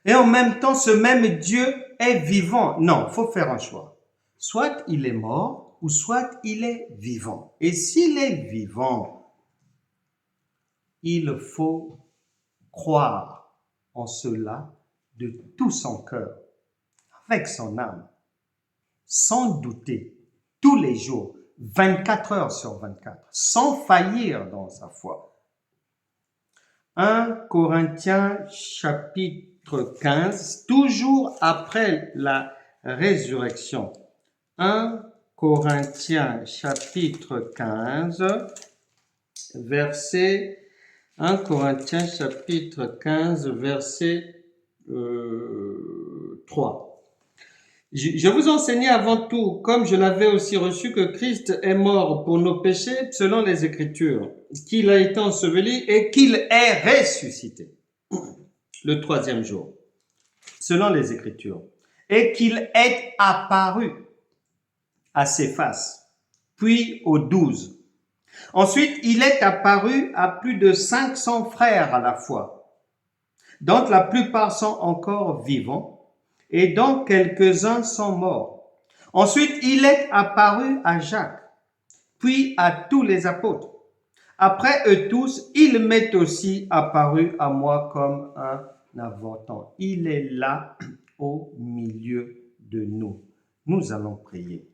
Speaker 1: Et en même temps, ce même Dieu est vivant. Non, il faut faire un choix. Soit il est mort, ou soit il est vivant. Et s'il est vivant, il faut croire en cela de tout son cœur, avec son âme, sans douter, tous les jours, 24 heures sur 24, sans faillir dans sa foi. 1 Corinthiens chapitre 15, toujours après la résurrection. 1 Corinthiens chapitre 15, verset 1 Corinthiens chapitre 15, verset 3. Je vous enseignais avant tout, comme je l'avais aussi reçu, que Christ est mort pour nos péchés selon les Écritures, qu'il a été enseveli et qu'il est ressuscité le troisième jour, selon les Écritures, et qu'il est apparu à Céphas, puis aux 12. Ensuite, il est apparu à plus de 500 frères à la fois, dont la plupart sont encore vivants, et dont quelques-uns sont morts. Ensuite, il est apparu à Jacques, puis à tous les apôtres. Après eux tous, il m'est aussi apparu à moi comme un avortant. Il est là au milieu de nous. Nous allons prier.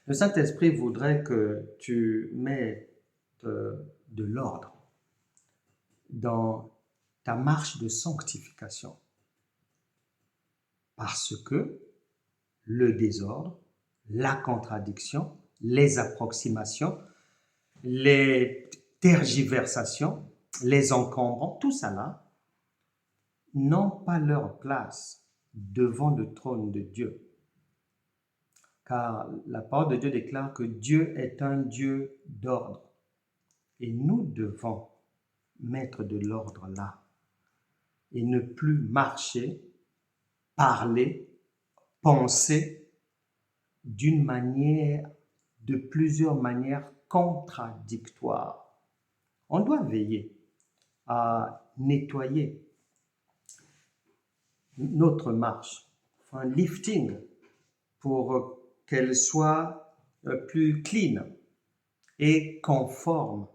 Speaker 1: Le Saint-Esprit voudrait que tu mettes de l'ordre dans ta marche de sanctification. Parce que le désordre, la contradiction, les approximations, les tergiversations, les encombrants, tout ça là, n'ont pas leur place devant le trône de Dieu. Car la parole de Dieu déclare que Dieu est un Dieu d'ordre. Et nous devons mettre de l'ordre là et ne plus marcher, parler, penser d'une manière, de plusieurs manières contradictoires. On doit veiller à nettoyer notre marche, un lifting pour qu'elle soit plus clean et conforme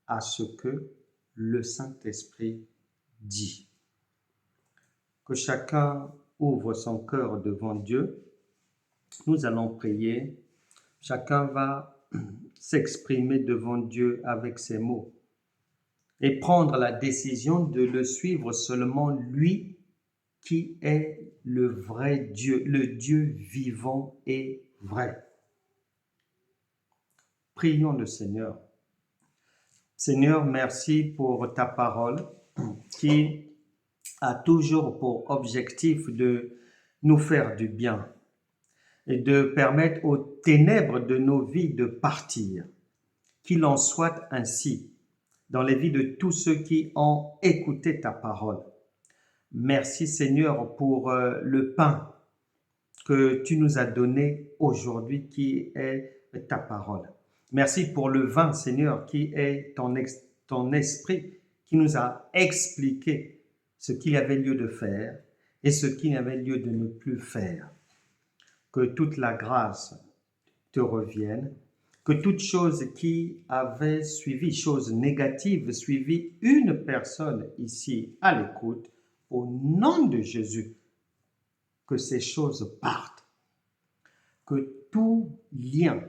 Speaker 1: à ce que le Saint-Esprit dit. Que chacun ouvre son cœur devant Dieu. Nous allons prier. Chacun va s'exprimer devant Dieu avec ses mots et prendre la décision de le suivre seulement lui qui est le vrai Dieu, le Dieu vivant et vrai. Prions le Seigneur. Seigneur, merci pour ta parole qui a toujours pour objectif de nous faire du bien et de permettre aux ténèbres de nos vies de partir. Qu'il en soit ainsi dans les vies de tous ceux qui ont écouté ta parole. Merci Seigneur pour le pain que tu nous as donné aujourd'hui qui est ta parole. Merci pour le vin Seigneur qui est ton esprit qui nous a expliqué ce qu'il y avait lieu de faire et ce qu'il y avait lieu de ne plus faire. Que toute la grâce te revienne, que toute chose qui avait suivi, chose négative, suivi une personne ici à l'écoute, au nom de Jésus, que ces choses partent, que tout lien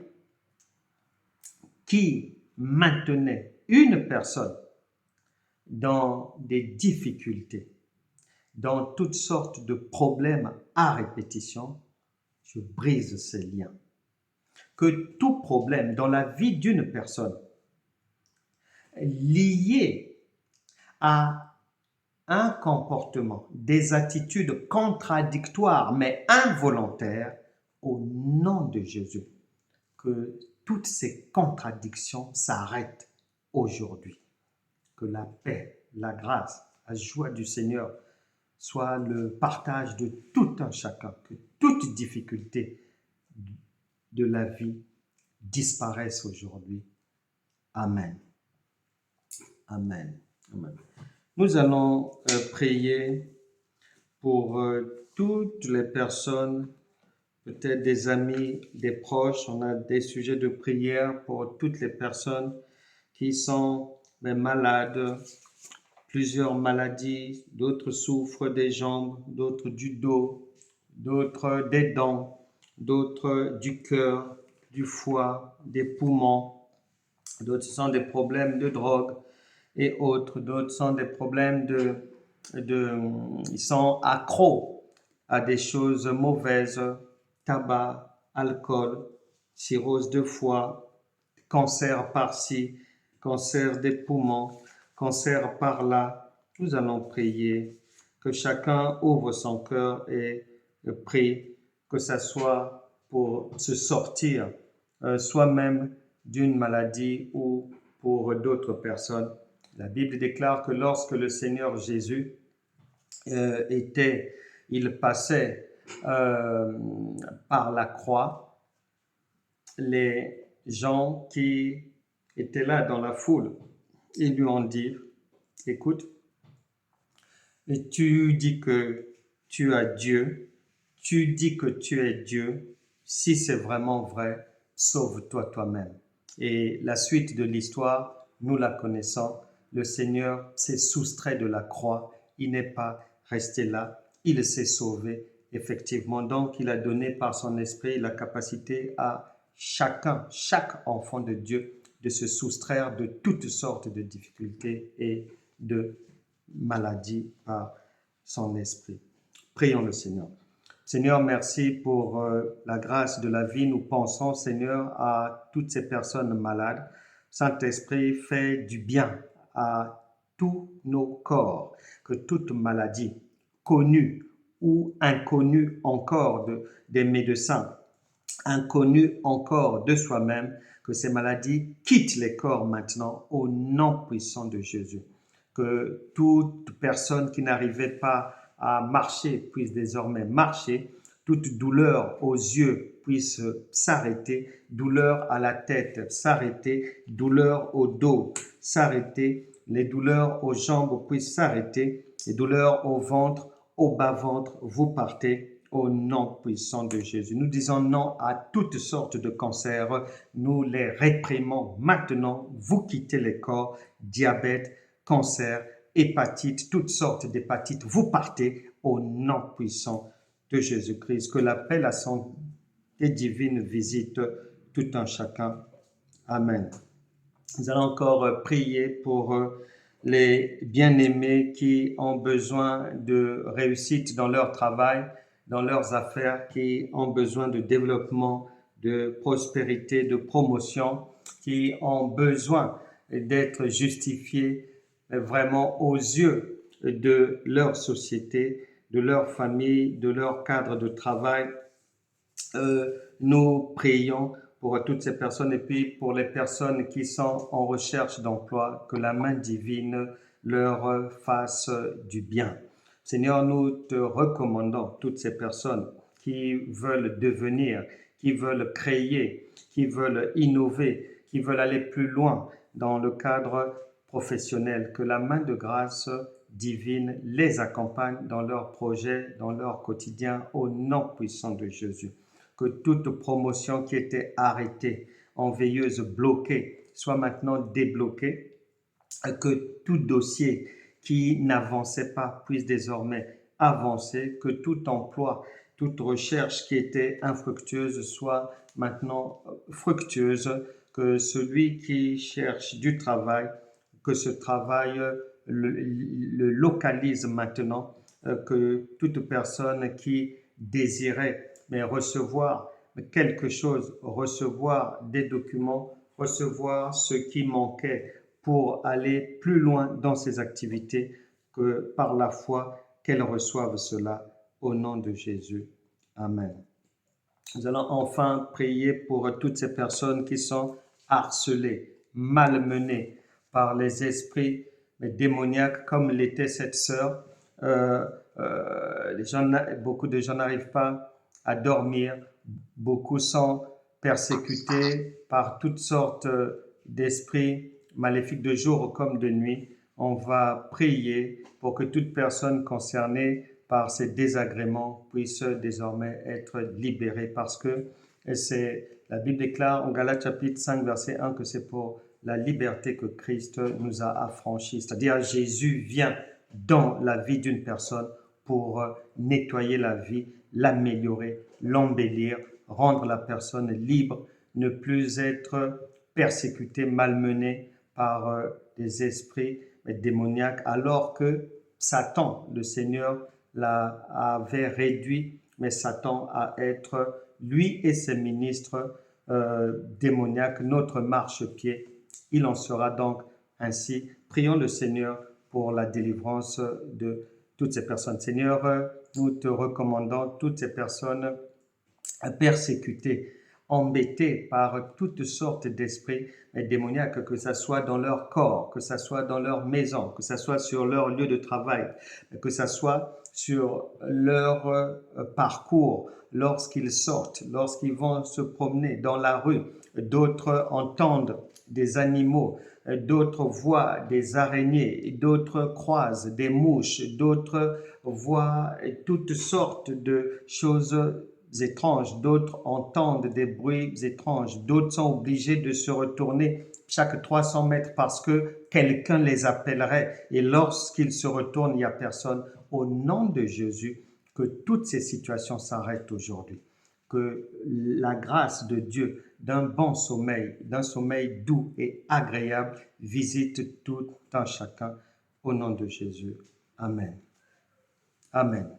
Speaker 1: qui maintenait une personne dans des difficultés, dans toutes sortes de problèmes à répétition, je brise ces liens. Que tout problème dans la vie d'une personne lié à un comportement, des attitudes contradictoires mais involontaires, au nom de Jésus, que toutes ces contradictions s'arrêtent aujourd'hui. Que la paix, la grâce, la joie du Seigneur soit le partage de tout un chacun, que toute difficulté de la vie disparaisse aujourd'hui. Amen. Amen. Amen. Nous allons prier pour toutes les personnes, peut-être des amis, des proches. On a des sujets de prière pour toutes les personnes qui sont malades, plusieurs maladies, d'autres souffrent des jambes, d'autres du dos, d'autres des dents, d'autres du cœur, du foie, des poumons, d'autres sont des problèmes de drogue et autres, d'autres sont des problèmes ils sont accros à des choses mauvaises, tabac, alcool, cirrhose de foie, cancer par-ci, cancer des poumons, cancer par-là. Nous allons prier que chacun ouvre son cœur et prie, que ça soit pour se sortir soi-même d'une maladie ou pour d'autres personnes. La Bible déclare que lorsque le Seigneur Jésus il passait par la croix, les gens qui étaient là dans la foule, ils lui ont dit, écoute, tu dis que tu as Dieu, tu dis que tu es Dieu, si c'est vraiment vrai, sauve-toi toi-même. Et la suite de l'histoire, nous la connaissons. Le Seigneur s'est soustrait de la croix, il n'est pas resté là, il s'est sauvé, effectivement. Donc, il a donné par son esprit la capacité à chaque enfant de Dieu, de se soustraire de toutes sortes de difficultés et de maladies par son esprit. Prions le Seigneur. Seigneur, merci pour la grâce de la vie. Nous pensons, Seigneur, à toutes ces personnes malades. Saint-Esprit, fais du bien à tous nos corps, que toute maladie, connue ou inconnue encore des médecins, inconnue encore de soi-même, que ces maladies quittent les corps maintenant au nom puissant de Jésus. Que toute personne qui n'arrivait pas à marcher puisse désormais marcher, toute douleur aux yeux puisse s'arrêter, douleur à la tête s'arrêter, douleur au dos s'arrêter, les douleurs aux jambes puissent s'arrêter, les douleurs au ventre, au bas-ventre, vous partez au nom puissant de Jésus. Nous disons non à toutes sortes de cancers, nous les réprimons maintenant, vous quittez les corps, diabète, cancer, hépatite, toutes sortes d'hépatites, vous partez au nom puissant de Jésus-Christ. Que la paix, la santé divine visite tout un chacun. Amen. Nous allons encore prier pour les bien-aimés qui ont besoin de réussite dans leur travail, dans leurs affaires, qui ont besoin de développement, de prospérité, de promotion, qui ont besoin d'être justifiés vraiment aux yeux de leur société, de leur famille, de leur cadre de travail. Nous prions pour toutes ces personnes et puis pour les personnes qui sont en recherche d'emploi, que la main divine leur fasse du bien. Seigneur, nous te recommandons toutes ces personnes qui veulent devenir, qui veulent créer, qui veulent innover, qui veulent aller plus loin dans le cadre professionnel, que la main de grâce divine les accompagne dans leurs projets, dans leur quotidien, au nom puissant de Jésus. Que toute promotion qui était arrêtée, en veilleuse bloquée, soit maintenant débloquée, que tout dossier qui n'avançait pas puisse désormais avancer, que tout emploi, toute recherche qui était infructueuse soit maintenant fructueuse, que celui qui cherche du travail, que ce travail le localise maintenant, que toute personne qui désirait recevoir quelque chose, recevoir des documents, recevoir ce qui manquait pour aller plus loin dans ses activités, que par la foi, qu'elle reçoive cela au nom de Jésus. Amen. Nous allons enfin prier pour toutes ces personnes qui sont harcelées, malmenées par les esprits démoniaques, comme l'était cette sœur. Beaucoup de gens n'arrivent pas à dormir, beaucoup sont persécutés par toutes sortes d'esprits maléfiques de jour comme de nuit. On va prier pour que toute personne concernée par ces désagréments puissent désormais être libérés parce que la Bible déclare en Galates chapitre 5 verset 1 que c'est pour la liberté que Christ nous a affranchis. C'est-à-dire Jésus vient dans la vie d'une personne pour nettoyer la vie, l'améliorer, l'embellir, rendre la personne libre, ne plus être persécuté, malmené par des esprits démoniaques, alors que Satan, le Seigneur, l'avait réduit, mais Satan à être, lui et ses ministres démoniaques, notre marchepied. Il en sera donc ainsi. Prions le Seigneur pour la délivrance de toutes ces personnes. Seigneur, nous te recommandons toutes ces personnes persécutées, embêtés par toutes sortes d'esprits démoniaques, que ce soit dans leur corps, que ce soit dans leur maison, que ce soit sur leur lieu de travail, que ce soit sur leur parcours, lorsqu'ils sortent, lorsqu'ils vont se promener dans la rue. D'autres entendent des animaux, d'autres voient des araignées, d'autres croisent des mouches, d'autres voient toutes sortes de choses étranges, d'autres entendent des bruits étranges, d'autres sont obligés de se retourner chaque 300 mètres parce que quelqu'un les appellerait et lorsqu'ils se retournent, il n'y a personne. Au nom de Jésus, que toutes ces situations s'arrêtent aujourd'hui, que la grâce de Dieu d'un bon sommeil, d'un sommeil doux et agréable visite tout un chacun au nom de Jésus. Amen. Amen.